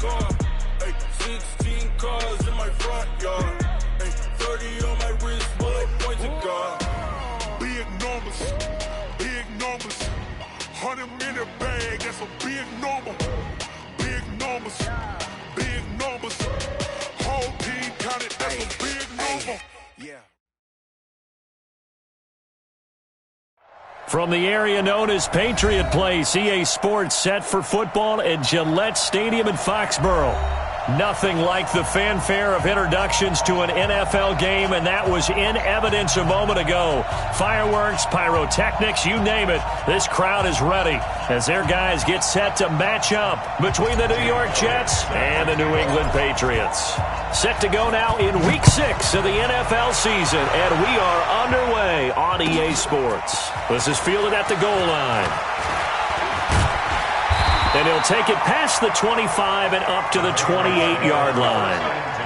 car. Ay, 16 cars in my front yard. Ay, 30 on my wrist, bullet points of God. Big numbers, big numbers. 100 minute bag, that's a big number. Big numbers, big numbers. Whole team counted, that's a big number. Yeah. From the area known as Patriot Place, EA Sports set for football at Gillette Stadium in Foxborough. Nothing like the fanfare of introductions to an NFL game, and that was in evidence a moment ago. Fireworks, pyrotechnics, you name it. This crowd is ready as their guys get set to match up between the New York Jets and the New England Patriots. Set to go now in Week 6 of the NFL season, and we are underway on EA Sports. This is fielded at the goal line. And he'll take it past the 25 and up to the 28-yard line.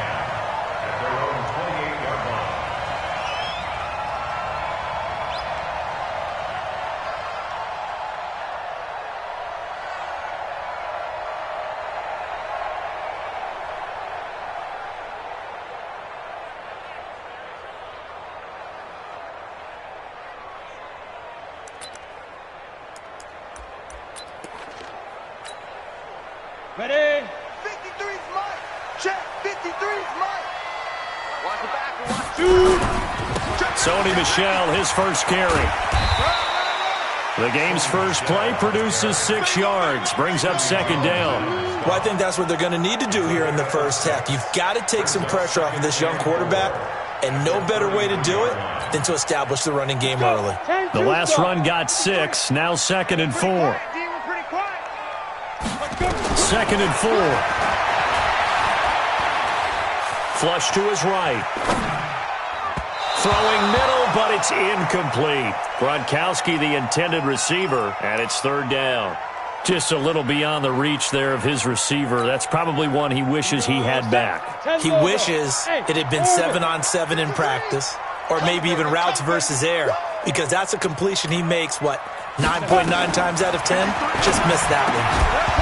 Ready? 53's Mike. Check. 53's Mike. Watch the back. Watch Sony Michel, his first carry. The game's first play produces 6 yards, brings up second down. Well, I think that's what they're going to need to do here in the first half. You've got to take some pressure off of this young quarterback, and no better way to do it than to establish the running game early. The last run got 6, now 2nd and 4. 2nd and 4. Flush to his right. Throwing middle, but it's incomplete. Gronkowski, the intended receiver, and it's 3rd down. Just a little beyond the reach there of his receiver. That's probably one he wishes he had back. He wishes it had been 7-on-7 in practice, or maybe even routes versus air, because that's a completion he makes, 9.9 times out of 10? Just missed that one.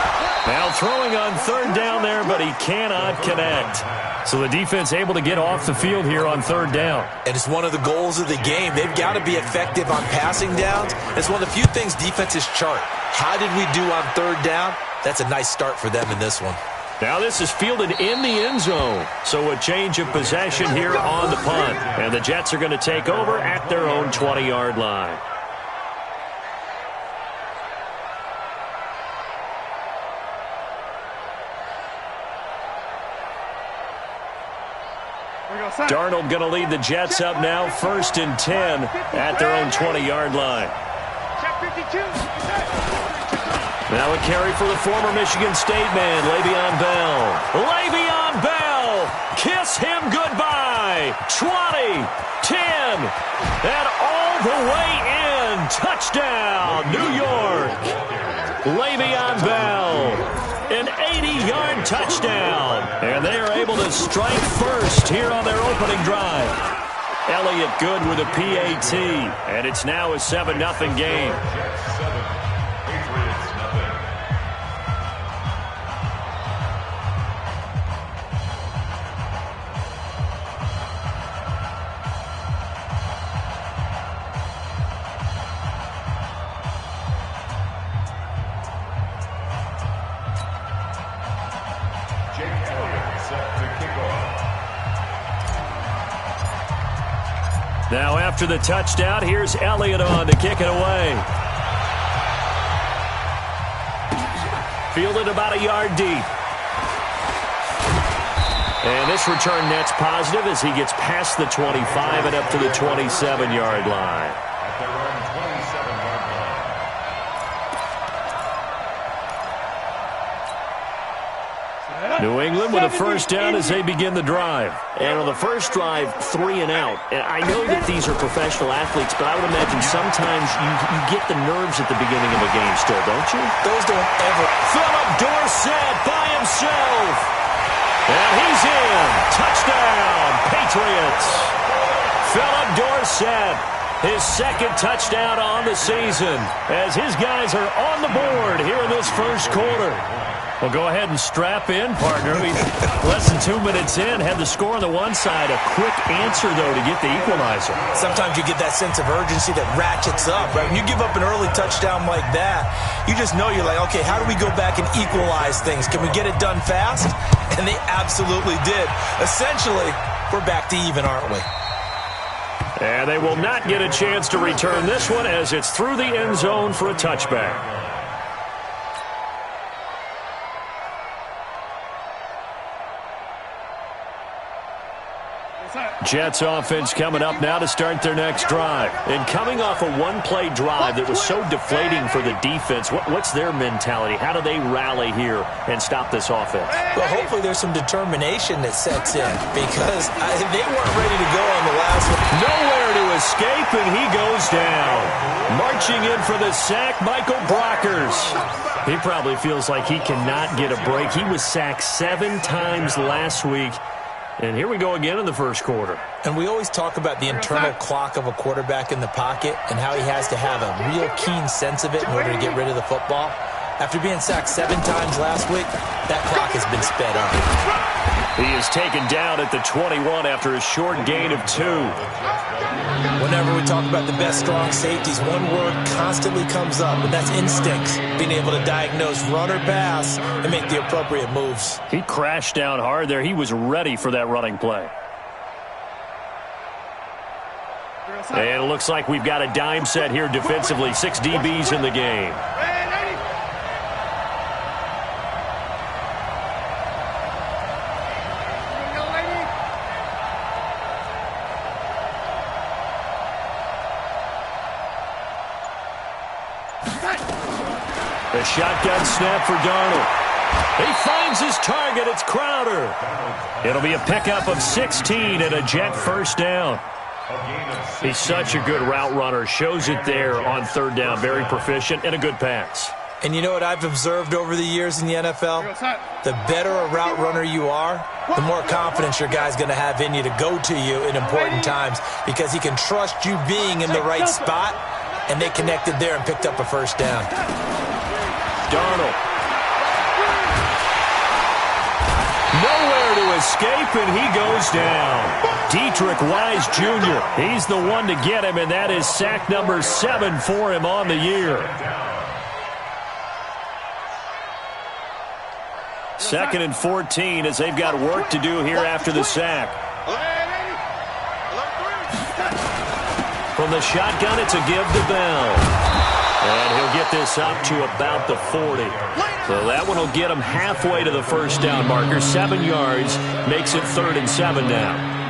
Now throwing on 3rd down there, but he cannot connect. So the defense able to get off the field here on 3rd down. And it's one of the goals of the game. They've got to be effective on passing downs. It's one of the few things defenses chart. How did we do on 3rd down? That's a nice start for them in this one. Now this is fielded in the end zone. So a change of possession here on the punt. And the Jets are going to take over at their own 20-yard line. Darnold going to lead the Jets up now, 1st and 10 at their own 20-yard line. Now a carry for the former Michigan State man, Le'Veon Bell. Le'Veon Bell, kiss him goodbye. 20, 10, and all the way in. Touchdown, New York. Le'Veon Bell. An 80-yard touchdown. And they are able to strike first here on their opening drive. Elliott good with a PAT. And it's now a 7-0 game. Now after the touchdown, here's Elliott on to kick it away. Fielded about a yard deep. And this return net's positive as he gets past the 25 and up to the 27-yard line. New England with a first down as they begin the drive. And on the first drive, 3 and out. And I know that these are professional athletes, but I would imagine sometimes you get the nerves at the beginning of a game still, don't you? Those don't ever. Philip Dorsett by himself. And he's in. Touchdown, Patriots. Philip Dorsett, his 2nd touchdown on the season as his guys are on the board here in this first quarter. Well, go ahead and strap in, partner. We less than 2 minutes in, had the score on the one side. A quick answer, though, to get the equalizer. Sometimes you get that sense of urgency that ratchets up, right? When you give up an early touchdown like that, you just know you're like, okay, how do we go back and equalize things? Can we get it done fast? And they absolutely did. Essentially, we're back to even, aren't we? And they will not get a chance to return this one as it's through the end zone for a touchback. Jets offense coming up now to start their next drive. And coming off a one-play drive that was so deflating for the defense, what's their mentality? How do they rally here and stop this offense? Well, hopefully there's some determination that sets in because they weren't ready to go on the last one. Nowhere to escape, and he goes down. Marching in for the sack, Michael Brockers. He probably feels like he cannot get a break. He was sacked 7 times last week. And here we go again in the first quarter. And we always talk about the internal clock of a quarterback in the pocket and how he has to have a real keen sense of it in order to get rid of the football. After being sacked 7 times last week, that clock has been sped up. He is taken down at the 21 after a short gain of 2. Whenever we talk about the best strong safeties, one word constantly comes up, and that's instincts. Being able to diagnose run or pass and make the appropriate moves. He crashed down hard there. He was ready for that running play. And it looks like we've got a dime set here defensively. 6 DBs in the game. A shotgun snap for Darnold. He finds his target. It's Crowder. It'll be a pickup of 16 and a Jet first down. He's such a good route runner. Shows it there on third down. Very proficient and a good pass. And you know what I've observed over the years in the NFL? The better a route runner you are, the more confidence your guy's going to have in you to go to you in important times because he can trust you being in the right spot, and they connected there and picked up a first down. Darnold. Nowhere to escape, and he goes down. Dietrich Wise Jr., he's the one to get him, and that is sack number 7 for him on the year. 2nd and 14 as they've got work to do here after the sack. From the shotgun, it's a give to Bell. And he'll get this up to about the 40. So that one will get him halfway to the first down marker. 7 yards makes it 3rd and 7 now.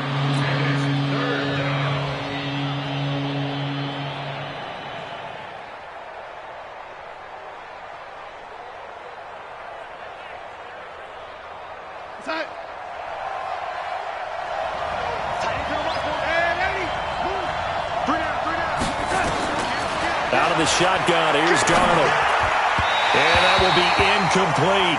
Out of the shotgun, here's Darnold. And that will be incomplete.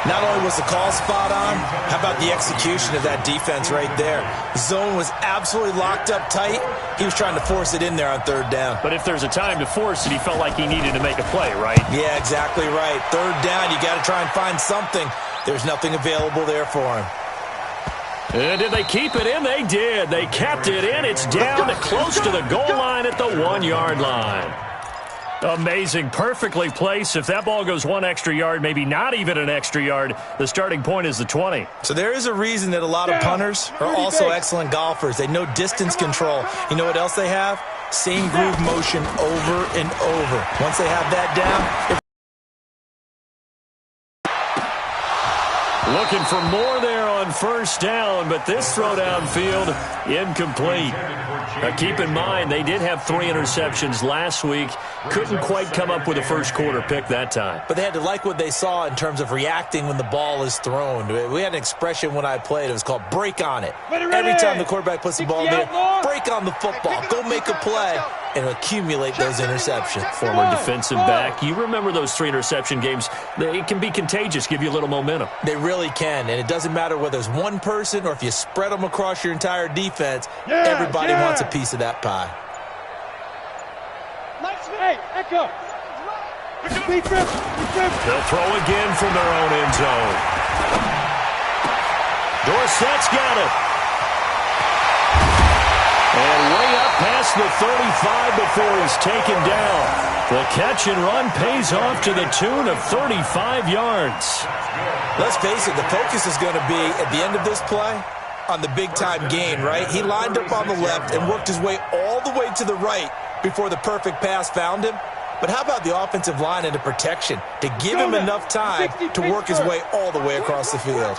Not only was the call spot on, how about the execution of that defense right there? The zone was absolutely locked up tight. He was trying to force it in there on 3rd down. But if there's a time to force it, he felt like he needed to make a play, right? Yeah, exactly right. 3rd down, you got to try and find something. There's nothing available there for him. And did they keep it in? They did. They kept it in. It's down to close to the goal line at the 1-yard line. Amazing. Perfectly placed. If that ball goes 1 extra yard, maybe not even an extra yard, the starting point is the 20. So there is a reason that a lot of punters are also excellent golfers. They know distance control. You know what else they have? Same groove motion over and over. Once they have that down... Looking for more there on first down, but this throw downfield, incomplete. Now keep in mind, they did have 3 interceptions last week. Couldn't quite come up with a first quarter pick that time. But they had to like what they saw in terms of reacting when the ball is thrown. We had an expression when I played. It was called break on it. Every time the quarterback puts the ball there, break on the football. Go make a play and accumulate those interceptions. Former defensive back. You remember those 3 interception games. It can be contagious, give you a little momentum. They really can, and it doesn't matter whether it's one person or if you spread them across your entire defense, everybody wants a piece of that pie. Hey, Echo. They'll throw again from their own end zone. Dorsett's got it. And way up past the 35 before he's taken down. The catch and run pays off to the tune of 35 yards. Let's face it, the focus is going to be, at the end of this play, on the big-time gain, right? He lined up on the left and worked his way all the way to the right before the perfect pass found him. But how about the offensive line and the protection to give him enough time to work his way all the way across the field?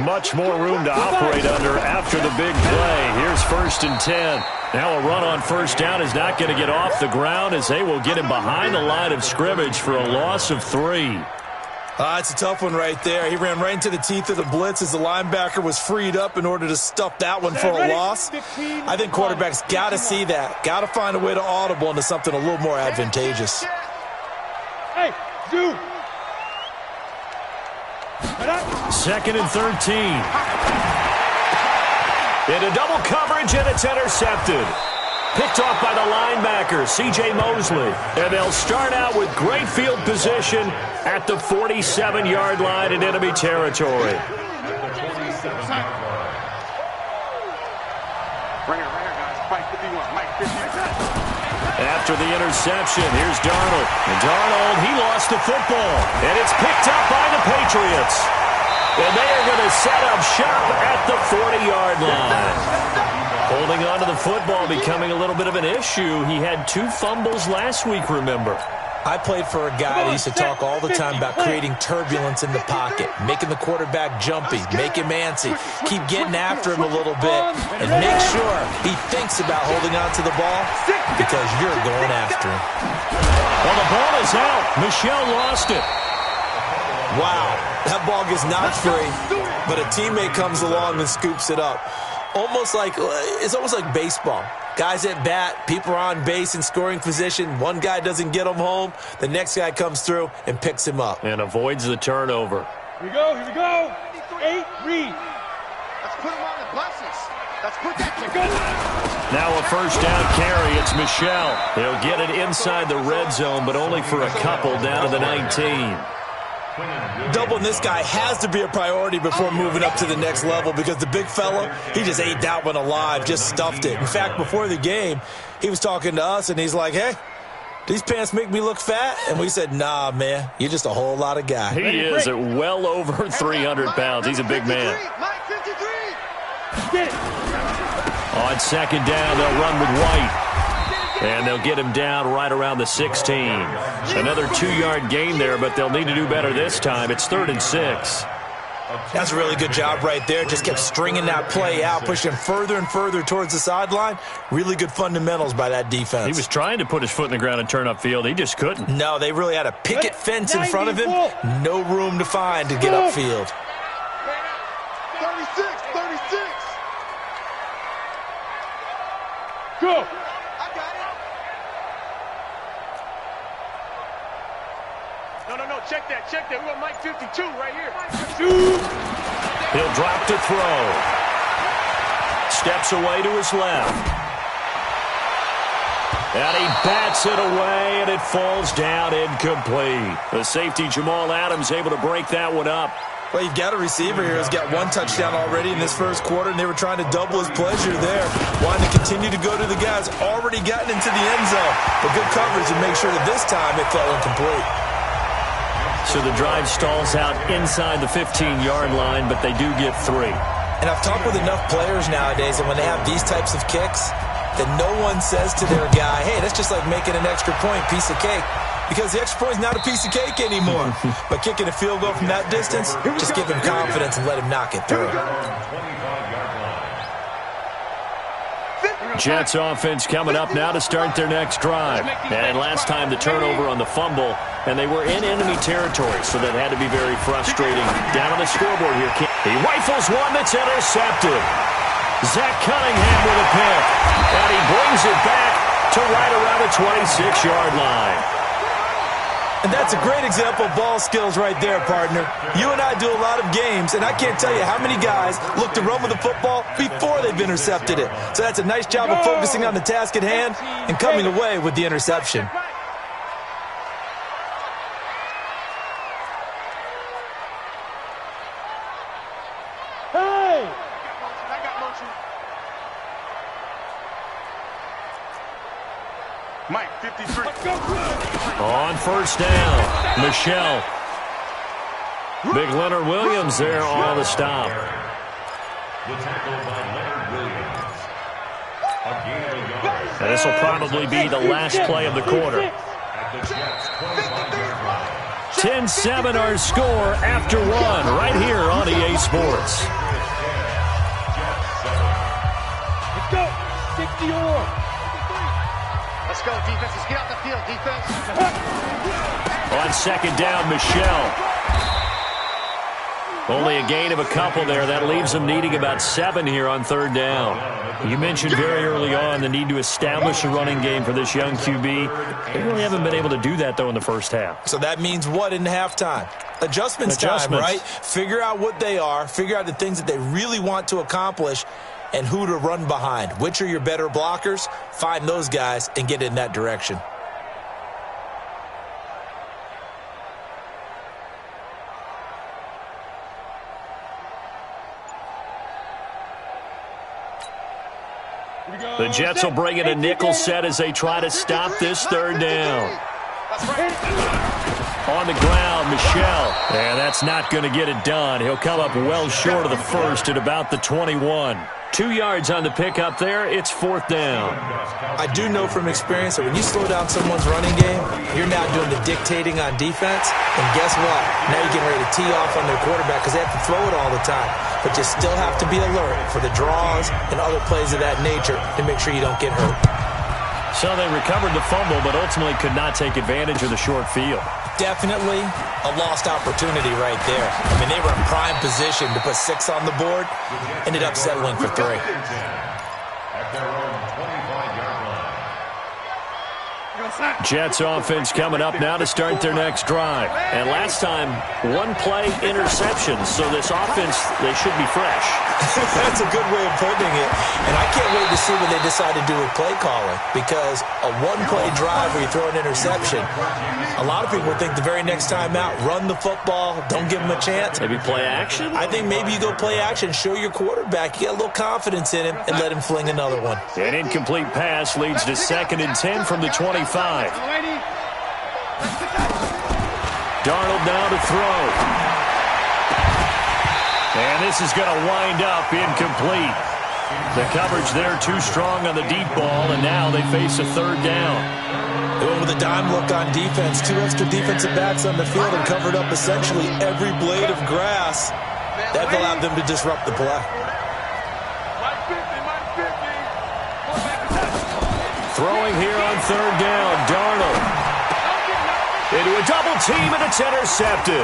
Much more room to operate under after the big play. Here's 1st and 10. Now a run on first down is not going to get off the ground as they will get him behind the line of scrimmage for a loss of 3. It's a tough one right there. He ran right into the teeth of the blitz as the linebacker was freed up in order to stuff that one for a loss. I think quarterbacks got to see that. Got to find a way to audible into something a little more advantageous. Hey, dude. 2nd and 13. Into double coverage, and it's intercepted. Picked off by the linebacker, C.J. Mosley. And they'll start out with great field position at the 47-yard line in enemy territory. After the interception, here's Darnold. And Darnold, he lost the football. And it's picked up by the Patriots. And they are going to set up shop at the 40-yard line. Holding on to the football becoming a little bit of an issue. He had 2 fumbles last week, remember. I played for a guy that used to talk all the time about creating turbulence in the pocket, making the quarterback jumpy, make him antsy, keep getting after him a little bit, and make sure he thinks about holding on to the ball because you're going after him. Well, the ball is out. Michel lost it. Wow, that ball gets knocked free, but a teammate comes along and scoops it up. It's almost like baseball. Guys at bat, people are on base in scoring position. One guy doesn't get him home. The next guy comes through and picks him up. And avoids the turnover. Here we go, here we go. 8, read. Let's put him on the buses. Let's put that. Now a first down carry. It's Michel. He'll get it inside the red zone, but only for a couple down to the 19. Doubling this guy has to be a priority before moving up to the next level because the big fella, he just ate that one alive, just stuffed it. In fact, before the game, he was talking to us, and he's like, hey, these pants make me look fat? And we said, nah, man, you're just a whole lot of guy. He is at well over 300 pounds. He's a big man. On second down, they'll run with White. And they'll get him down right around the 16. Another 2-yard gain there, but they'll need to do better this time. It's 3rd and 6. That's a really good job right there. Just kept stringing that play out, pushing further and further towards the sideline. Really good fundamentals by that defense. He was trying to put his foot in the ground and turn upfield. He just couldn't. No, they really had a picket fence in front of him. No room to find to get upfield. 36. Go. No, check that. We got Mike 52 right here. He'll drop to throw. Steps away to his left. And he bats it away, and it falls down incomplete. The safety, Jamal Adams, able to break that one up. Well, you've got a receiver here who's got 1 touchdown already in this first quarter, and they were trying to double his pleasure there. Wanting to continue to go to the guys already gotten into the end zone. But good coverage and make sure that this time it fell incomplete. So the drive stalls out inside the 15-yard line, but they do get 3. And I've talked with enough players nowadays, and when they have these types of kicks, that no one says to their guy, hey, that's just like making an extra point, piece of cake. Because the extra point is not a piece of cake anymore. But kicking a field goal from that distance, just give him confidence and let him knock it through. Jets offense coming up now to start their next drive. And last time the turnover on the fumble, and they were in enemy territory, so that had to be very frustrating. Down on the scoreboard here. He rifles one that's intercepted. Zach Cunningham with a pick. And he brings it back to right around the 26-yard line. And that's a great example of ball skills right there, partner. You and I do a lot of games, and I can't tell you how many guys look to run with the football before they've intercepted it. So that's a nice job of focusing on the task at hand and coming away with the interception. Mike, 53. On first down, Michelle. Big Leonard Williams there on the stop. The tackle by Leonard Williams. A gain of a yard. And this will probably be the last play of the quarter. At the Jets' 25-yard line. 10-7 our score after one right here on EA Sports. Let's go. 60 or. Let's go, defense. Let's get out the field, defense. On second down, Michelle. Only a gain of a couple there. That leaves them needing about 7 here on third down. You mentioned very early on the need to establish a running game for this young QB. They really haven't been able to do that, though, in the first half. So that means what in halftime? Adjustments time, right? Figure out what they are. Figure out the things that they really want to accomplish and who to run behind. Which are your better blockers? Find those guys and get in that direction. The Jets will bring in a nickel set as they try to stop this third down. On the ground, Michelle. And that's not going to get it done. He'll come up well short of the first at about the 21. 2 yards on the pickup there. It's fourth down. I do know from experience that when you slow down someone's running game, you're now doing the dictating on defense. And guess what? Now you're getting ready to tee off on their quarterback because they have to throw it all the time. But you still have to be alert for the draws and other plays of that nature to make sure you don't get hurt. So they recovered the fumble, but ultimately could not take advantage of the short field. Definitely a lost opportunity right there. I mean, they were in prime position to put 6 on the board. Ended up settling for 3. At their own 25-yard line. Jets offense coming up now to start their next drive. And last time, 1-play interception. So this offense, they should be fresh. That's a good way of putting it. And I can't wait to see what they decide to do with play calling. Because a 1-play drive where you throw an interception, a lot of people think the very next time out, run the football, don't give them a chance. Maybe play action? I think maybe you go play action, show your quarterback, you get a little confidence in him, and let him fling another one. An incomplete pass leads to 2nd and 10 from the 25. Darnold now to throw. And this is going to wind up incomplete. The coverage there too strong on the deep ball, and now they face a third down. They went with a dime look on defense. 2 extra defensive backs on the field and covered up essentially every blade of grass. That allowed them to disrupt the play. Throwing here on third down, Darnold. Into a double team, and it's intercepted.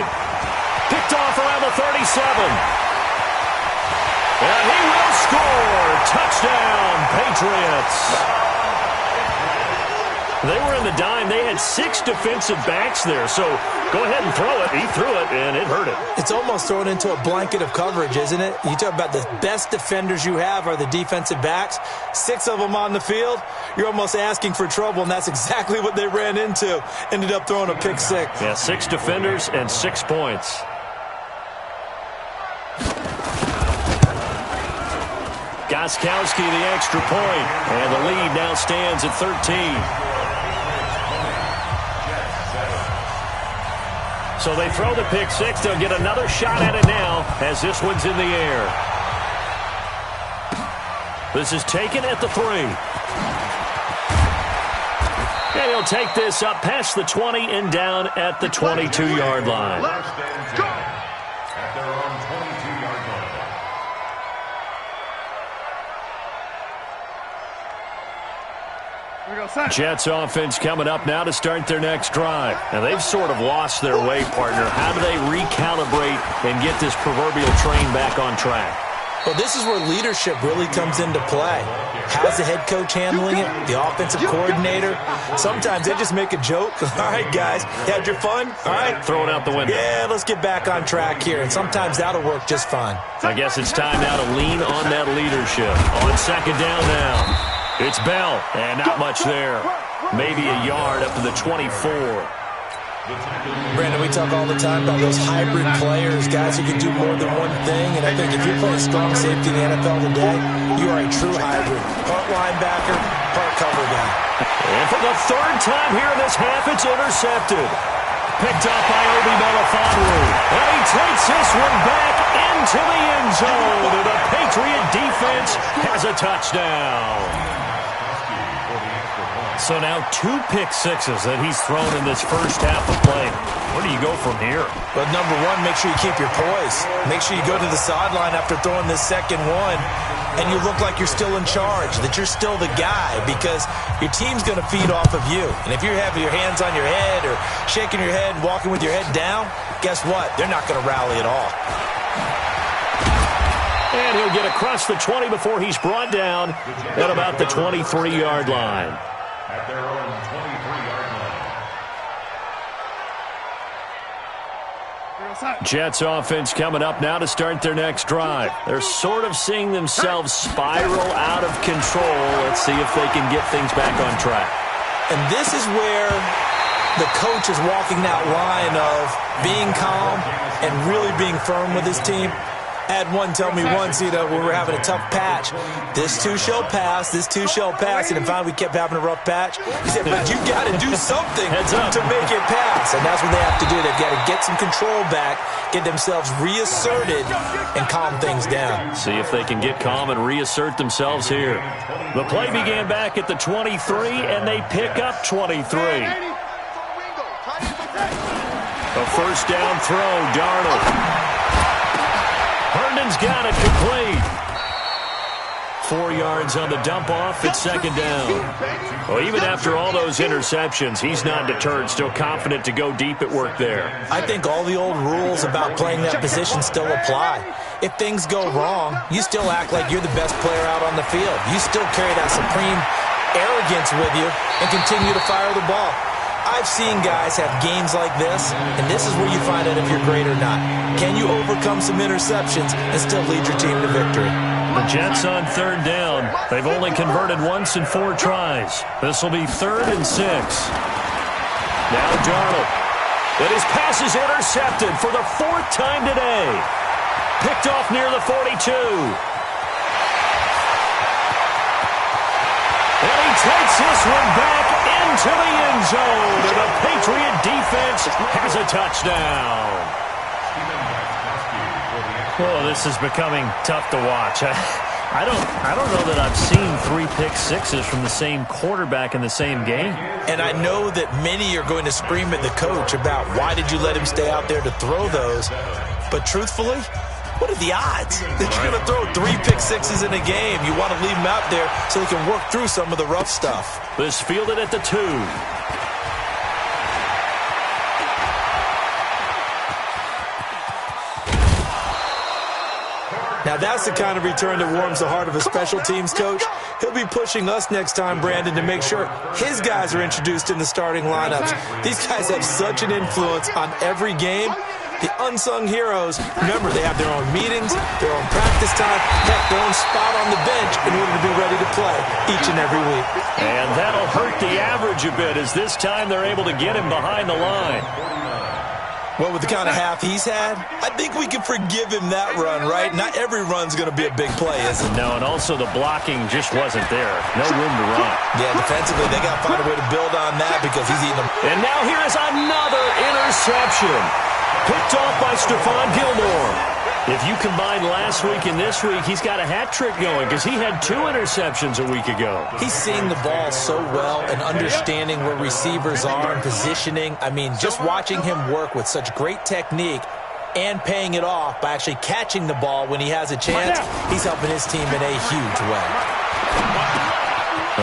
Picked off around the 37. And he will score. Touchdown, Patriots. They were in the dime. They had 6 defensive backs there. So go ahead and throw it. He threw it, and it hurt it. It's almost thrown into a blanket of coverage, isn't it? You talk about the best defenders you have are the defensive backs. 6 of them on the field. You're almost asking for trouble, and that's exactly what they ran into. Ended up throwing a pick 6. Yeah, 6 defenders and 6 points. Gostkowski the extra point, and the lead now stands at 13. So they throw the pick 6. They'll get another shot at it now as this one's in the air. This is taken at the 3. And he'll take this up past the 20 and down at the 22-yard line. At their own 22-yard line. Jets offense coming up now to start their next drive. Now, they've sort of lost their way, partner. How do they recalibrate and get this proverbial train back on track? Well, this is where leadership really comes into play. How's the head coach handling it? The offensive coordinator? Sometimes they just make a joke. All right, guys, you had your fun? All right. Throw it out the window. Yeah, let's get back on track here. And sometimes that'll work just fine. I guess it's time now to lean on that leadership. On second down now. It's Bell, and not much there. Maybe a yard up to the 24. Brandon, we talk all the time about those hybrid players, guys who can do more than one thing. And I think if you're playing strong safety in the NFL today, you are a true hybrid. Part linebacker, part cover guy. And for the third time here in this half, it's intercepted. Picked up by Obi Melifonwu. And he takes this one back into the end zone. And the Patriot defense has a touchdown. So now 2 pick sixes that he's thrown in this first half of play. Where do you go from here? Well, number one, make sure you keep your poise. Make sure you go to the sideline after throwing this second one, and you look like you're still in charge, that you're still the guy, because your team's going to feed off of you. And if you're having your hands on your head or shaking your head, walking with your head down, guess what? They're not going to rally at all. And he'll get across the 20 before he's brought down at about the 23-yard line. At their own 23-yard line. Jets offense coming up now to start their next drive. They're sort of seeing themselves spiral out of control. Let's see if they can get things back on track. And this is where the coach is walking that line of being calm and really being firm with his team. I had one tell me once, when we were having a tough patch, this too shall pass, this too shall pass, and finally we kept having a rough patch. He said, but you got to do something to make it pass, and that's what they have to do. They've got to get some control back, get themselves reasserted, and calm things down. See if they can get calm and reassert themselves here. The play began back at the 23, and they pick up 23. A first down throw, Darnold. Herndon's got it complete. 4 yards on the dump-off. It's second down. Well, even after all those interceptions, he's not deterred, still confident to go deep at work there. I think all the old rules about playing that position still apply. If things go wrong, you still act like you're the best player out on the field. You still carry that supreme arrogance with you and continue to fire the ball. I've seen guys have games like this, and this is where you find out if you're great or not. Can you overcome some interceptions and still lead your team to victory? The Jets on third down. They've only converted once in 4 tries. This will be 3rd and 6. Now Darnold. And his pass is intercepted for the 4th time today. Picked off near the 42. And he takes this one back into the end zone. And the Patriot defense has a touchdown. Oh, this is becoming tough to watch. I don't know that I've seen 3 pick sixes from the same quarterback in the same game. And I know that many are going to scream at the coach about why did you let him stay out there to throw those. But truthfully, what are the odds that you're going to throw 3 pick sixes in a game? You want to leave him out there so he can work through some of the rough stuff. This fielded at the 2. Now that's the kind of return that warms the heart of a special teams coach. He'll be pushing us next time, Brandon, to make sure his guys are introduced in the starting lineups. These guys have such an influence on every game. The unsung heroes, remember, they have their own meetings, their own practice time, heck, their own spot on the bench in order to be ready to play each and every week. And that'll hurt the average a bit as this time they're able to get him behind the line. Well, with the kind of half he's had, I think we can forgive him that run, right? Not every run's going to be a big play, is it? No, and also the blocking just wasn't there. No room to run. Yeah, defensively, they got to find a way to build on that because he's eating them. And now here is another interception. Picked off by Stephon Gilmore. If you combine last week and this week, he's got a hat trick going because he had 2 interceptions a week ago. He's seeing the ball so well and understanding where receivers are and positioning. I mean, just watching him work with such great technique and paying it off by actually catching the ball when he has a chance, he's helping his team in a huge way.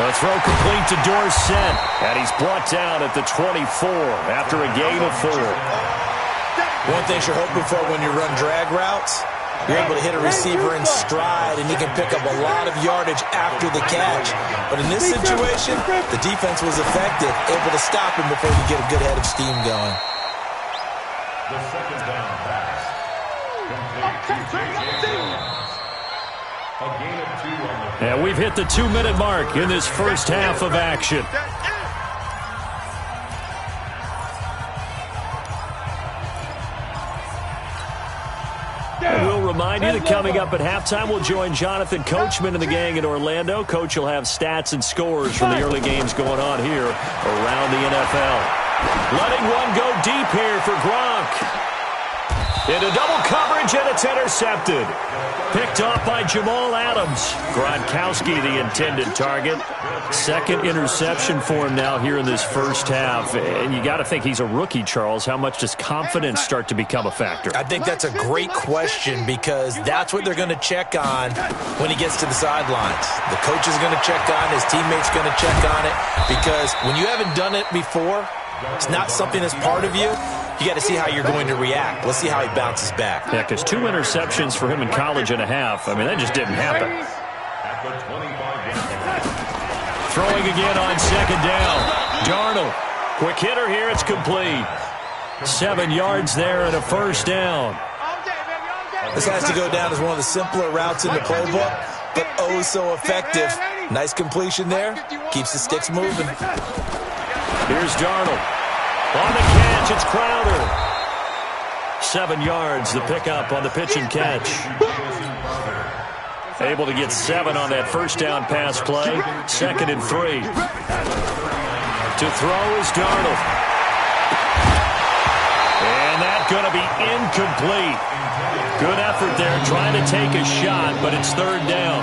A throw complete to Dorsett, and he's brought down at the 24 after a gain of 4. One thing you're hoping for when you run drag routes, you're able to hit a receiver in stride, and he can pick up a lot of yardage after the catch. But in this situation, the defense was effective, able to stop him before he get a good head of steam going. The second down pass. Complete to a gain of 2 on the play. And we've hit the 2-minute mark in this first half of action. And we'll remind remind you that coming up at halftime, we'll join Jonathan Coachman and the gang in Orlando. Coach will have stats and scores from the early games going on here around the NFL. Letting one go deep here for Gronk. Into double coverage, and it's intercepted. Picked off by Jamal Adams. Gronkowski, the intended target. Second interception for him now here in this first half. And you got to think he's a rookie, Charles. How much does confidence start to become a factor? I think that's a great question because that's what they're going to check on when he gets to the sidelines. The coach is going to check on, his teammates going to check on it, because when you haven't done it before, it's not something that's part of you. You got to see how you're going to react. Let's see how he bounces back. Yeah, because 2 interceptions for him in college and a half. I mean, that just didn't happen. Throwing again on second down. Darnold. Quick hitter here. It's complete. 7 yards there and a first down. This has to go down as one of the simpler routes in the playbook, but oh so effective. Nice completion there. Keeps the sticks moving. Here's Darnold. On the catch, it's Crowder. 7 yards, the pickup on the pitch and catch. Able to get 7 on that first down pass play. 2nd and 3. To throw is Darnold. And that's going to be incomplete. Good effort there, trying to take a shot, but it's 3rd down.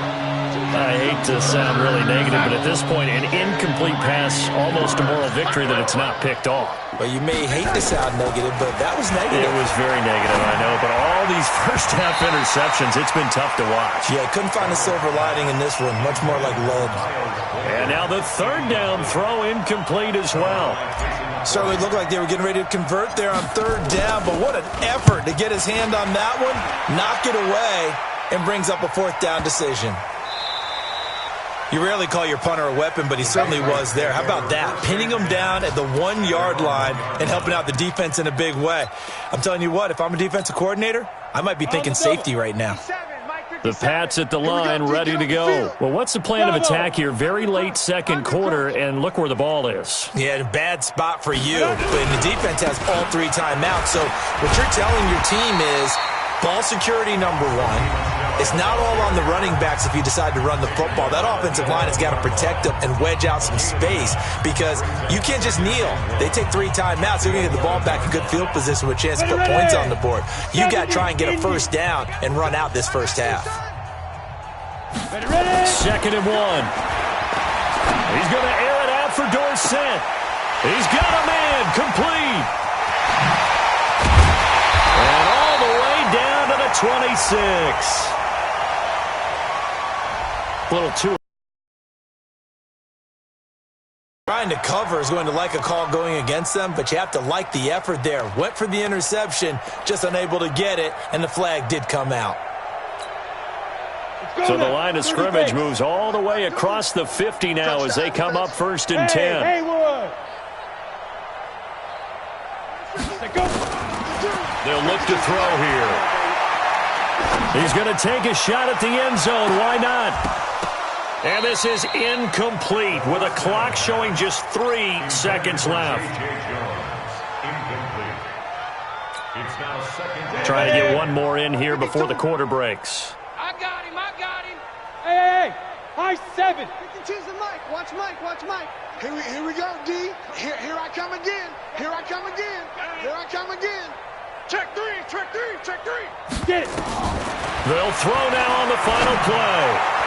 I hate to sound really negative, but at this point, an incomplete pass, almost a moral victory that it's not picked off. Well, you may hate to sound negative, but that was negative. It was very negative, I know, but all these first-half interceptions, it's been tough to watch. Yeah, couldn't find a silver lining in this one, much more like lead. And now the 3rd down throw incomplete as well. Certainly looked like they were getting ready to convert there on 3rd down, but what an effort to get his hand on that one, knock it away, and brings up a 4th down decision. You rarely call your punter a weapon, but he certainly was there. How about that? Pinning him down at the 1-yard line and helping out the defense in a big way. I'm telling you what, if I'm a defensive coordinator, I might be thinking safety right now. The Pats at the line, ready to go. Well, what's the plan of attack here? Very late second quarter, and look where the ball is. Yeah, a bad spot for you. But the defense has all 3 timeouts. So what you're telling your team is ball security number 1. It's not all on the running backs if you decide to run the football. That offensive line has got to protect them and wedge out some space because you can't just kneel. They take 3 timeouts. They're going to get the ball back in good field position with a chance to put points on the board. You got to try and get a first down and run out this first half. 2nd and 1. He's going to air it out for Dorsett. He's got a man complete. And all the way down to the 26. Little too. Trying to cover is going to like a call going against them, but you have to like the effort there. Went for the interception, just unable to get it, and the flag did come out. So the line of scrimmage moves all the way across the 50 now as they come up 1st and 10. They'll look to throw here. He's going to take a shot at the end zone. Why not? And this is incomplete with a clock showing just 3 seconds left. Trying to get one more in here before the quarter breaks. I got him. Hey, high 7. Choose the mic. Watch Mike. Here we go, D. Here I come again. Here I come again. Check 3. Get it. They'll throw now on the final play.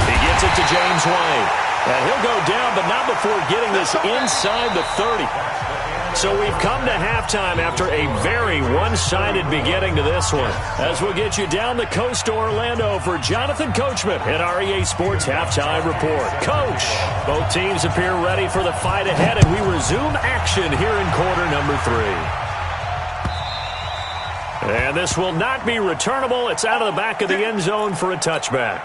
He gets it to James White. And he'll go down, but not before getting this inside the 30. So we've come to halftime after a very one-sided beginning to this one. As we'll get you down the coast to Orlando for Jonathan Coachman at our EA Sports Halftime Report. Coach, both teams appear ready for the fight ahead, and we resume action here in quarter number 3. And this will not be returnable. It's out of the back of the end zone for a touchback.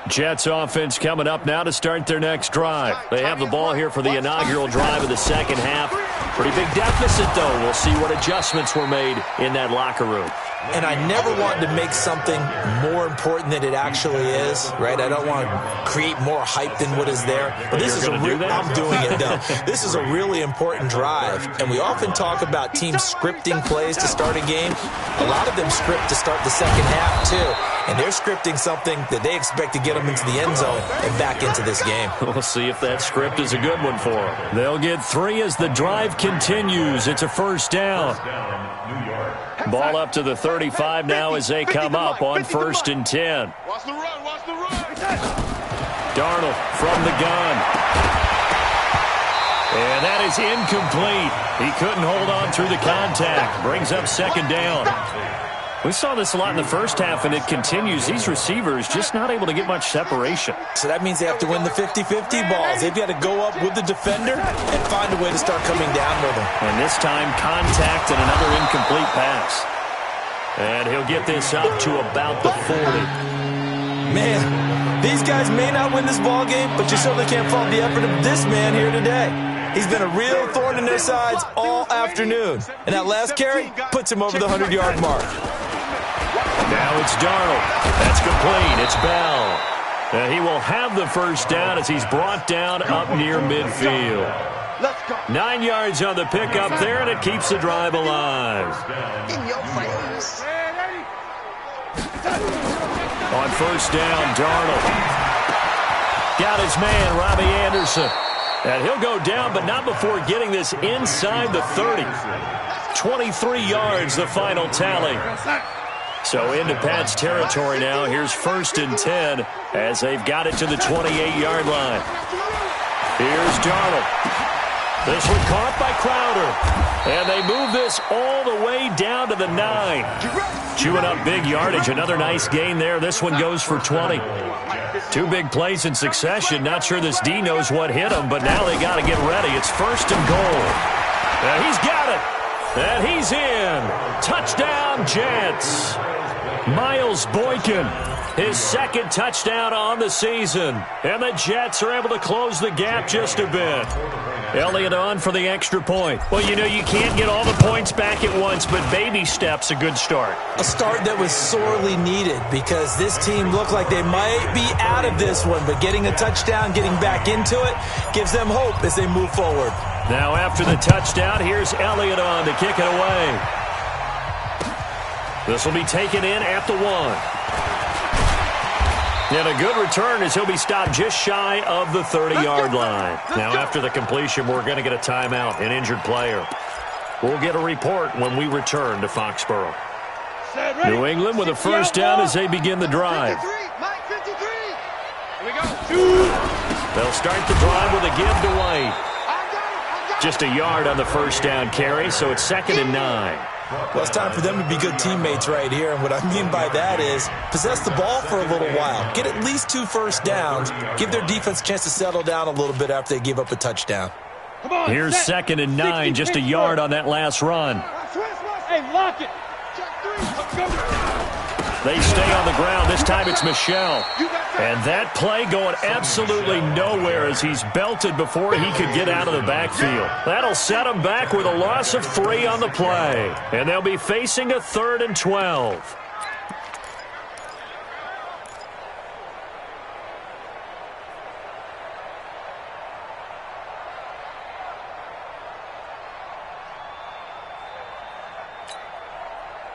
Jets offense coming up now to start their next drive. They have the ball here for the inaugural drive of the second half. Pretty big deficit, though. We'll see what adjustments were made in that locker room. And I never want to make something more important than it actually is, right? I don't want to create more hype than what is there. But this is I'm doing it, though. This is a really important drive. And we often talk about teams scripting plays to start a game. A lot of them script to start the second half, too. And they're scripting something that they expect to get them into the end zone and back into this game. We'll see if that script is a good one for them. They'll get 3 as the drive continues. It's a first down. Ball up to the 35 now as they come up on 1st and 10. Watch the run, watch the run. Darnold from the gun. And that is incomplete. He couldn't hold on through the contact. Brings up 2nd down. We saw this a lot in the first half, and it continues. These receivers just not able to get much separation. So that means they have to win the 50-50 balls. They've got to go up with the defender and find a way to start coming down with them. And this time, contact and another incomplete pass. And he'll get this up to about the 40. Man, these guys may not win this ball game, but you certainly can't fault the effort of this man here today. He's been a real thorn in their sides all afternoon. And that last carry puts him over the 100-yard mark. Now it's Darnold. That's complete. It's Bell. He will have the first down as he's brought down up near midfield. 9 yards on the pickup there, and it keeps the drive alive. In your face. On 1st down, Darnold. Got his man, Robbie Anderson. And he'll go down, but not before getting this inside the 30. 23 yards, the final tally. So into Pat's territory now. Here's 1st and 10 as they've got it to the 28-yard line. Here's Darnold. This one caught by Crowder. And they move this all the way down to the 9. Chewing up big yardage. Another nice gain there. This one goes for 20. 2 big plays in succession. Not sure this D knows what hit him, but now they got to get ready. It's 1st and goal. And he's got it. And he's in. Touchdown, Jets. Miles Boykin, his 2nd touchdown on the season. And the Jets are able to close the gap just a bit. Elliott on for the extra point. Well, you know, you can't get all the points back at once, but baby steps, a good start. A start that was sorely needed because this team looked like they might be out of this one, but getting a touchdown, getting back into it, gives them hope as they move forward. Now after the touchdown, here's Elliott on to kick it away. This will be taken in at the 1. And a good return as he'll be stopped just shy of the 30-yard line. Now after the completion, we're going to get a timeout, an injured player. We'll get a report when we return to Foxborough. New England with a first down as they begin the drive. They'll start the drive with a give to White. Just a yard on the first down carry, so it's 2nd and 9. Well, it's time for them to be good teammates right here, and what I mean by that is possess the ball for a little while. Get at least 2 first downs. Give their defense a chance to settle down a little bit after they give up a touchdown. Here's 2nd and 9, just a yard on that last run. Hey, lock it. They stay on the ground. This time it's Michel. And that play going absolutely nowhere as he's belted before he could get out of the backfield. That'll set him back with a loss of 3 on the play. And they'll be facing a 3rd and 12.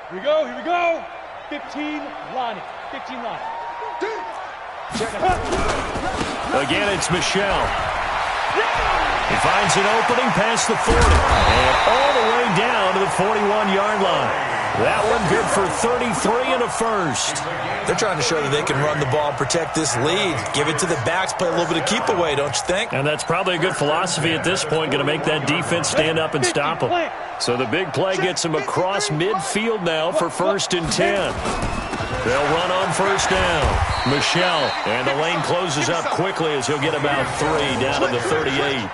Here we go, here we go. 15 line. 15 line. Again, it's Michel. He finds an opening past the 40 and all the way down to the 41-yard line. That one good for 33 and a first. They're trying to show that they can run the ball and protect this lead. Give it to the backs, play a little bit of keep away, don't you think? And that's probably a good philosophy at this point, going to make that defense stand up and stop them. So the big play gets him across midfield now for 1st and 10. They'll run on first down. Michel, and the lane closes up quickly as he'll get about 3 down to the 38.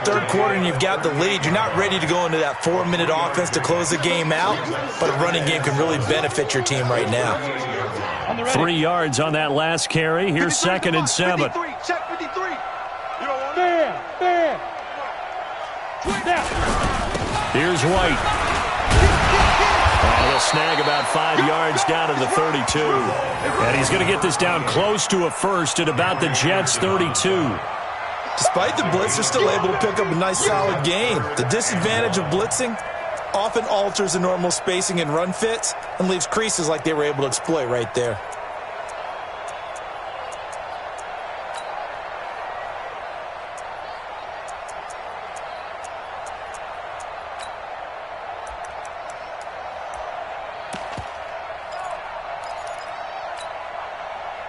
Third quarter and you've got the lead. You're not ready to go into that 4-minute offense to close the game out, but a running game can really benefit your team right now. 3 yards on that last carry. Here's 2nd and 7. Check 53. Bam. Here's White. And he'll snag about 5 yards down to the 32. And he's going to get this down close to a first at about the Jets' 32. Despite the blitz, they're still able to pick up a nice solid gain. The disadvantage of blitzing often alters the normal spacing and run fits and leaves creases like they were able to exploit right there.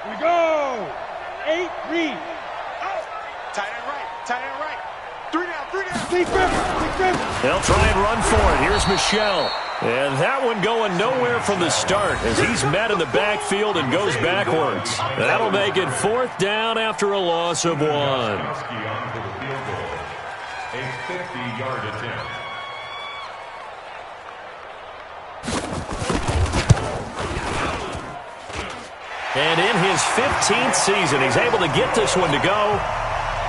Here we go. 8 read. Tight end right. Tight end right. 3 down. 3 down. Big Griffin. They'll try and run for it. Here's Michelle. And that one going nowhere from the start as he's met in the backfield and goes backwards. That'll make it 4th down after a loss of 1. A 50-yard attempt. And in his 15th season, he's able to get this one to go.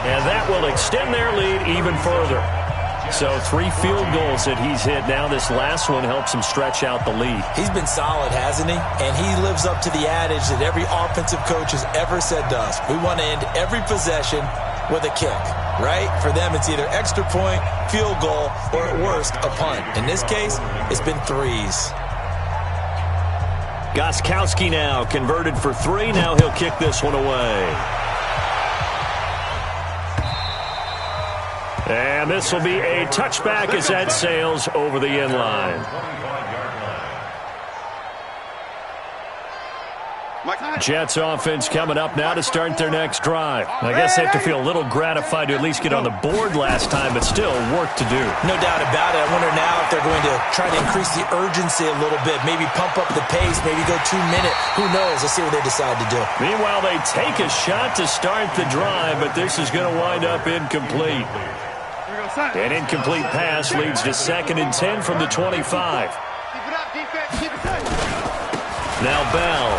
And that will extend their lead even further. So 3 field goals that he's hit now. This last one helps him stretch out the lead. He's been solid, hasn't he? And he lives up to the adage that every offensive coach has ever said to us. We want to end every possession with a kick, right? For them, it's either extra point, field goal, or at worst, a punt. In this case, it's been 3s. Gostkowski now converted for 3. Now he'll kick this one away. And this will be a touchback as that sails over the end line. Jets offense coming up now to start their next drive. I guess they have to feel a little gratified to at least get on the board last time, but still work to do. No doubt about it. I wonder now if they're going to try to increase the urgency a little bit, maybe pump up the pace, maybe go 2-minute. Who knows? Let's see what they decide to do. Meanwhile, they take a shot to start the drive, but this is going to wind up incomplete. An incomplete pass leads to 2nd and 10 from the 25. Keep it up, defense. Keep it tight. Now Bell.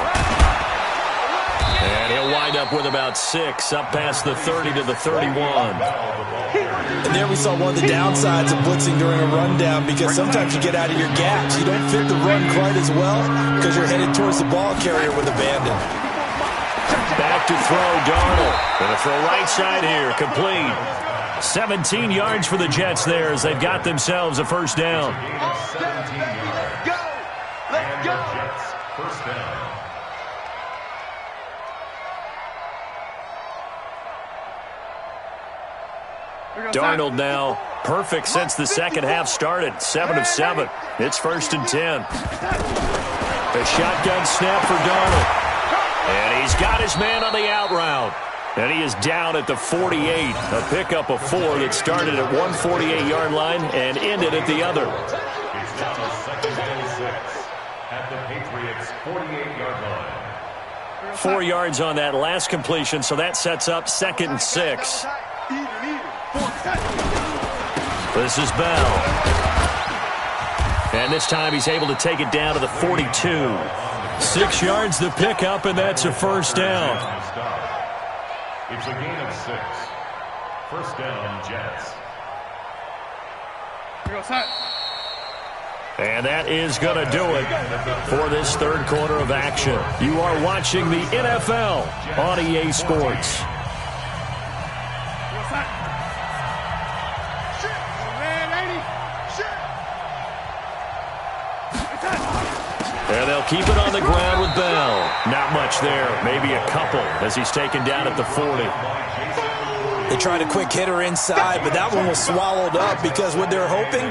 And he'll wind up with about 6, up past the 30 to the 31. And there we saw one of the downsides of blitzing during a rundown, because sometimes you get out of your gaps. You don't fit the run quite as well because you're headed towards the ball carrier with abandon. Back to throw, Darnold. Going to throw right side here, complete. 17 yards for the Jets there as they've got themselves a first down. Go. Let's go. Jets, first down. Darnold now perfect since the second half started. 7 of 7. It's 1st and 10. A shotgun snap for Darnold. And he's got his man on the out route. And he is down at the 48. A pickup of 4 that started at one 48-yard line and ended at the other. It's now 2nd and 6 at the Patriots' 48-yard line. 4 yards on that last completion, so that sets up 2nd and 6. This is Bell. And this time he's able to take it down to the 42. 6 yards the pickup, and that's a first down. It's a gain of 6. First down, Jets. And that is going to do it for this third quarter of action. You are watching the NFL on EA Sports. And they'll keep it on the ground with Bell. Not much there, maybe a couple as he's taken down at the 40. They tried a quick hitter inside, but that one was swallowed up because what they're hoping,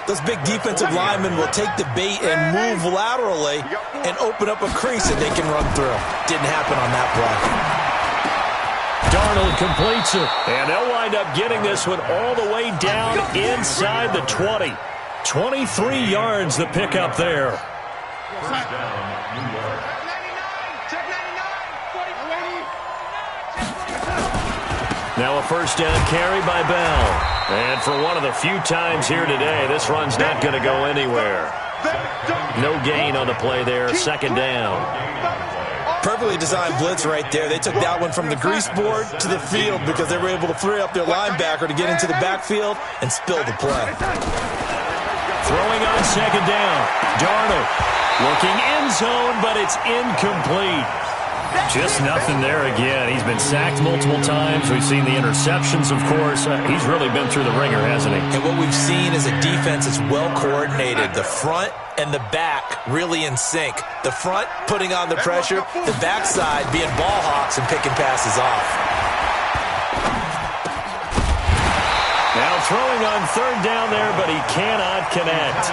those big defensive linemen will take the bait and move laterally and open up a crease that they can run through. Didn't happen on that play. Darnold completes it, and they'll wind up getting this one all the way down inside the 20. 23 yards the pickup there. First down, New York. Check 99. Now a first down carry by Bell. And for one of the few times here today, this run's not going to go anywhere. No gain on the play there, 2nd down. Perfectly designed blitz right there. They took that one from the grease board to the field because they were able to free up their linebacker to get into the backfield and spill the play. Throwing on second down. Darnold looking end zone, but it's incomplete. Just nothing there again. He's been sacked multiple times. We've seen the interceptions, of course. He's really been through the ringer, hasn't he? And what we've seen is a defense that's well coordinated. The front and the back really in sync. The front putting on the pressure, the backside being ball hawks and picking passes off. Now throwing on third down there, but he cannot connect.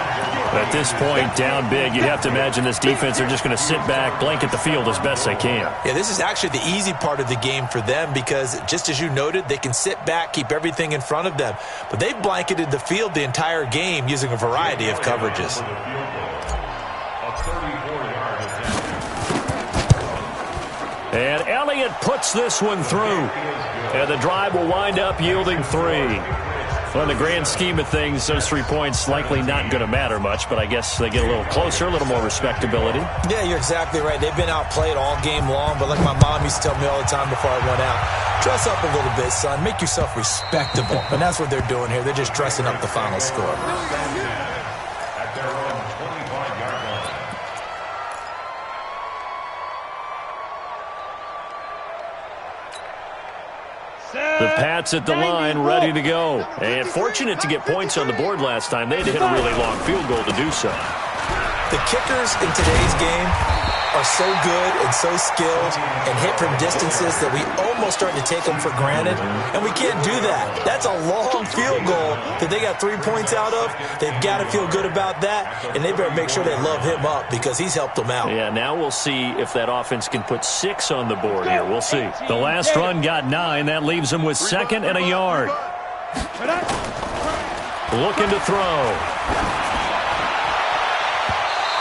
At this point, down big, you'd have to imagine this defense are just going to sit back, blanket the field as best they can. Yeah, this is actually the easy part of the game for them because, just as you noted, they can sit back, keep everything in front of them. But they've blanketed the field the entire game using a variety of coverages. And Elliott puts this one through. And the drive will wind up yielding 3. Well, in the grand scheme of things, those 3 points likely not going to matter much, but I guess they get a little closer, a little more respectability. Yeah, you're exactly right. They've been outplayed all game long, but like my mom used to tell me all the time before I went out, dress up a little bit, son. Make yourself respectable. And that's what they're doing here. They're just dressing up the final score. At their own 25-yard line. The Pats at the line, ready to go. And fortunate to get points on the board last time. They had to hit a really long field goal to do so. The kickers in today's game are so good and so skilled and hit from distances that we almost start to take them for granted, and we can't do that. That's a long field goal that they got 3 points out of. They've got to feel good about that, and they better make sure they love him up because he's helped them out. Yeah, now we'll see if that offense can put 6 on the board here. We'll see. The last run got 9. That leaves them with 2nd and a yard. Looking to throw.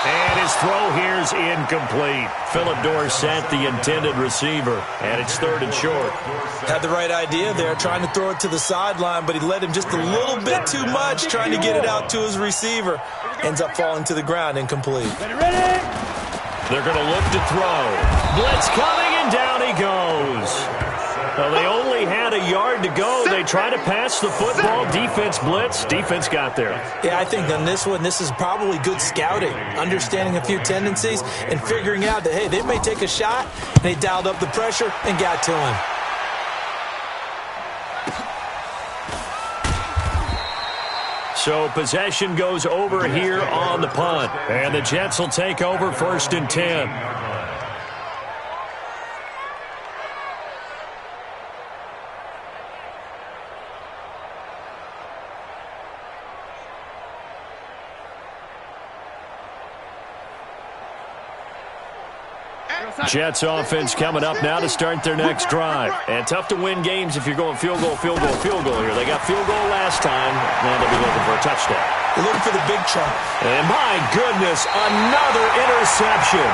And his throw here is incomplete. Philip Dorsett, the intended receiver. And it's 3rd and short. Had the right idea there, trying to throw it to the sideline, but he led him just a little bit too much, trying to get it out to his receiver. Ends up falling to the ground, incomplete. They're going to look to throw. Blitz coming, and down he goes. Well, they only had a yard to go. They try to pass the football. Defense blitz. Defense got there. Yeah, I think on this one, this is probably good scouting, understanding a few tendencies and figuring out that, hey, they may take a shot. And they dialed up the pressure and got to him. So possession goes over here on the punt. And the Jets will take over 1st and 10. Jets offense coming up now to start their next drive. And tough to win games if you're going field goal here. They got field goal last time, and they'll be looking for a touchdown. They're looking for the big chunk. And my goodness, another interception.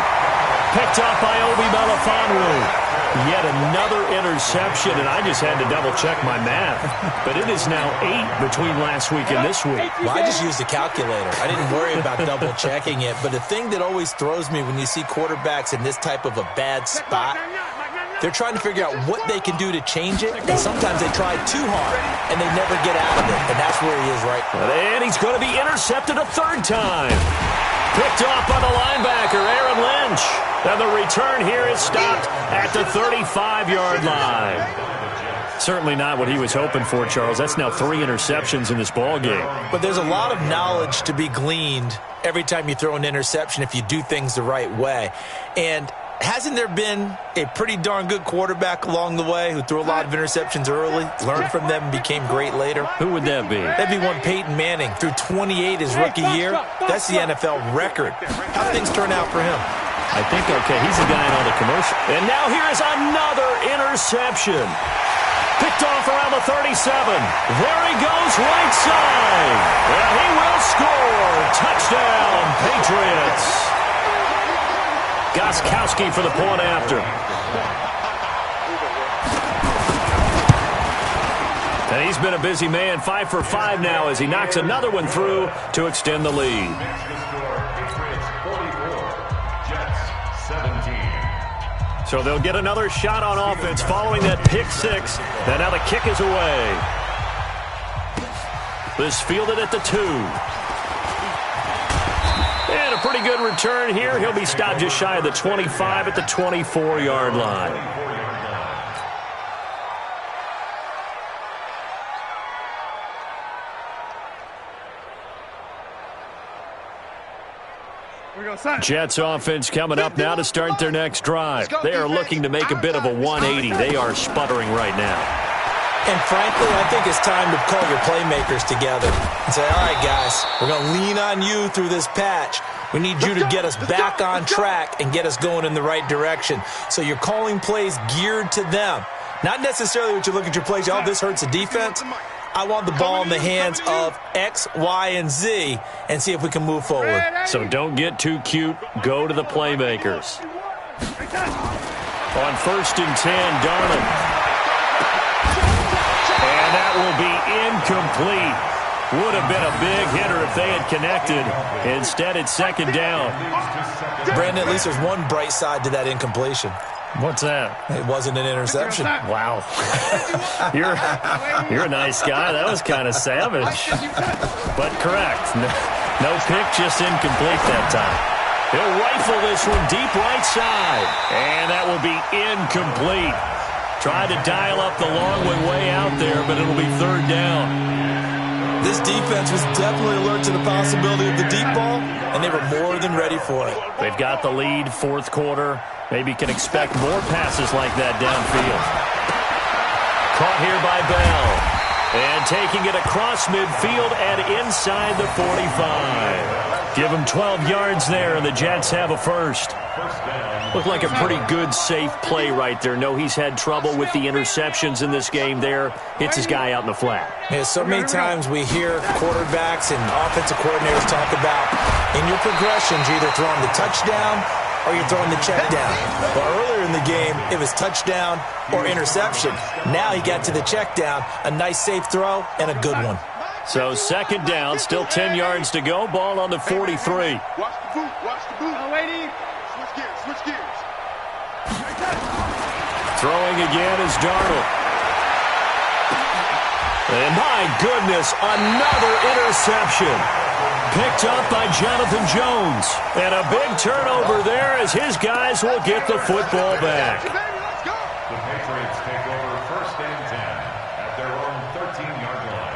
Picked up by Obi Melifonwu. Yet another interception, and I just had to double-check my math. But it is now 8 between last week and this week. Well, I just used a calculator. I didn't worry about double-checking it. But the thing that always throws me when you see quarterbacks in this type of a bad spot, they're trying to figure out what they can do to change it, and sometimes they try too hard, and they never get out of it, and that's where he is right now. And he's going to be intercepted a 3rd time. Picked off by the linebacker, Aaron Lynch. And the return here is stopped at the 35-yard line. Certainly not what he was hoping for, Charles. That's now 3 interceptions in this ball game. But there's a lot of knowledge to be gleaned every time you throw an interception if you do things the right way. And hasn't there been a pretty darn good quarterback along the way who threw a lot of interceptions early, learned from them, and became great later? Who would that be? That'd be one Peyton Manning. Threw 28 his rookie year. That's the NFL record. How things turn out for him? I think, okay, he's the guy in all the commercials. And now here is another interception. Picked off around the 37. There he goes, right side. And he will score. Touchdown, Patriots. Gostkowski for the point after. And he's been a busy man, 5 for 5 now as he knocks another one through to extend the lead. So they'll get another shot on offense following that pick 6. And now the kick is away. This fielded at the 2. Pretty good return here. He'll be stopped just shy of the 25 at the 24-yard line. Jets offense coming up now to start their next drive. They are looking to make a bit of a 180. They are sputtering right now. And frankly, I think it's time to call your playmakers together and say, all right, guys, we're going to lean on you through this patch. We need you to get us back on track and get us going in the right direction. So you're calling plays geared to them. Not necessarily what you look at your plays, oh, this hurts the defense. I want the ball in the hands of X, Y, and Z and see if we can move forward. So don't get too cute. Go to the playmakers. On 1st and 10, Darnold. And that will be incomplete. Would have been a big hitter if they had connected. Instead, it's 2nd down. Brandon, at least there's one bright side to that incompletion. What's that? It wasn't an interception. Wow. You're a nice guy. That was kind of savage. But correct. No pick, just incomplete that time. He'll rifle this one deep right side. And that will be incomplete. Tried to dial up the long way out there, but it'll be 3rd down. This defense was definitely alert to the possibility of the deep ball, and they were more than ready for it. They've got the lead, 4th quarter. Maybe can expect more passes like that downfield. Caught here by Bell. And taking it across midfield and inside the 45. Give him 12 yards there, and the Jets have a first. Looked like a pretty good, safe play right there. No, he's had trouble with the interceptions in this game there. Hits his guy out in the flat. Yeah, so many times we hear quarterbacks and offensive coordinators talk about in your progressions, you're either throwing the touchdown or you're throwing the check down. Well, earlier in the game, it was touchdown or interception. Now he got to the check down, a nice safe throw, and a good one. So 2nd down, still 10 yards to go. Ball on the 43. Watch the boot, watch the boot. Switch gears. Throwing again is Darnold. And my goodness, another interception. Picked up by Jonathan Jones. And a big turnover there as his guys will get the football back. The Patriots take over 1st and 10 at their own 13-yard line.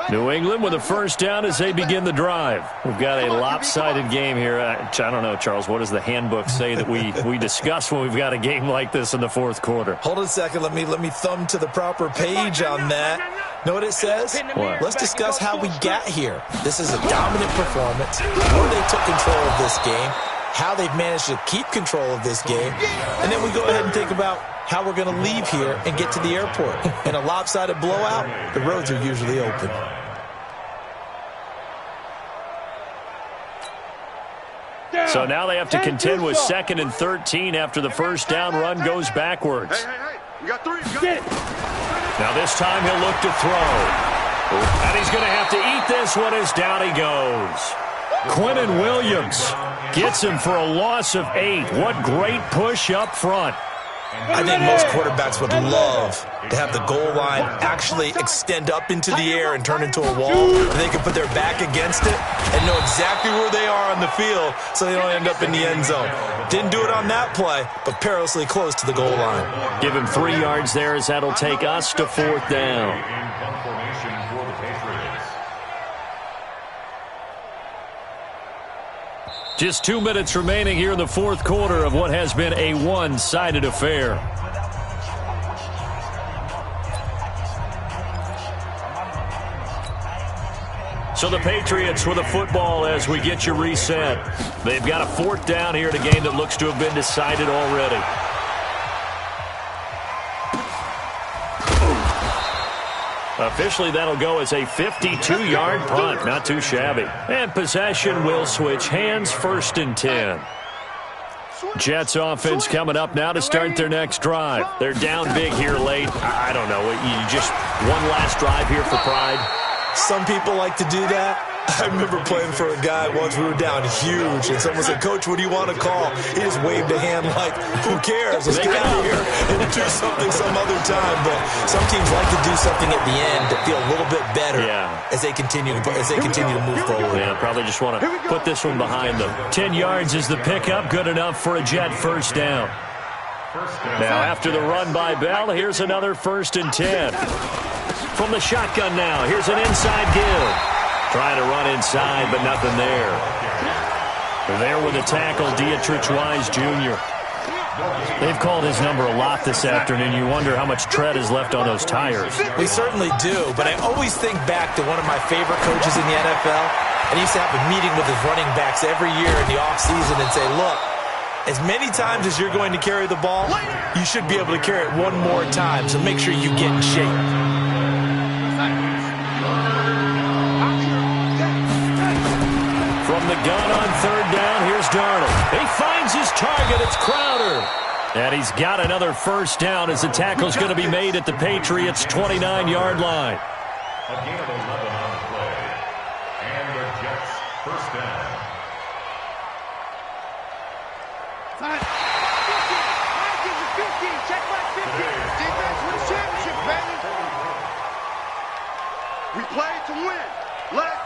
New England with a first down as they begin the drive. We've got a lopsided game here. I don't know, Charles, what does the handbook say that we discuss when we've got a game like this in the 4th quarter? Hold on a second. Let me thumb to the proper page on that. Know what it says? What? Let's discuss how we got here. This is a dominant performance, where they took control of this game, how they've managed to keep control of this game, and then we go ahead and think about how we're going to leave here and get to the airport. In a lopsided blowout, the roads are usually open. So now they have to contend with 2nd and 13 after the first down run goes backwards. Hey, we got 3. Now this time he'll look to throw. And he's going to have to eat this one as down he goes. Quinnen Williams gets him for a loss of 8. What great push up front. I think most quarterbacks would love to have the goal line actually extend up into the air and turn into a wall. They can put their back against it and know exactly where they are on the field so they don't end up in the end zone. Didn't do it on that play, but perilously close to the goal line. Give him 3 yards there as that'll take us to 4th down. Just 2 minutes remaining here in the 4th quarter of what has been a one-sided affair. So the Patriots with a football as we get you reset. They've got a 4th down here in a game that looks to have been decided already. Officially, that'll go as a 52-yard punt. Not too shabby. And possession will switch hands, 1st and 10. Jets offense coming up now to start their next drive. They're down big here late. I don't know. You just one last drive here for pride. Some people like to do that. I remember playing for a guy once. We were down huge, and someone said, "Coach, what do you want to call?" He just waved a hand like, "Who cares? Let's get out of here and do something some other time." But some teams like to do something at the end to feel a little bit better as they continue to move forward. Yeah, probably just want to put this one behind them. 10 yards is the pickup, good enough for a Jet first down. Now, after the run by Bell, here's another 1st and 10. From the shotgun now, here's an inside give. Trying to run inside, but nothing there. There with the tackle, Dietrich Wise Jr. They've called his number a lot this afternoon. You wonder how much tread is left on those tires. We certainly do, but I always think back to one of my favorite coaches in the NFL, and he used to have a meeting with his running backs every year in the offseason and say, look, as many times as you're going to carry the ball, you should be able to carry it one more time, so make sure you get in shape. From the gun on 3rd down, here's Darnold. He finds his target. It's Crowder. And he's got another 1st down as the tackle's going to be made at the Patriots' 29-yard line. A gain of 11 on the play. And the Jets' 1st down. 15. Check back 15. Defense wins championship, baby. We play to win. Let's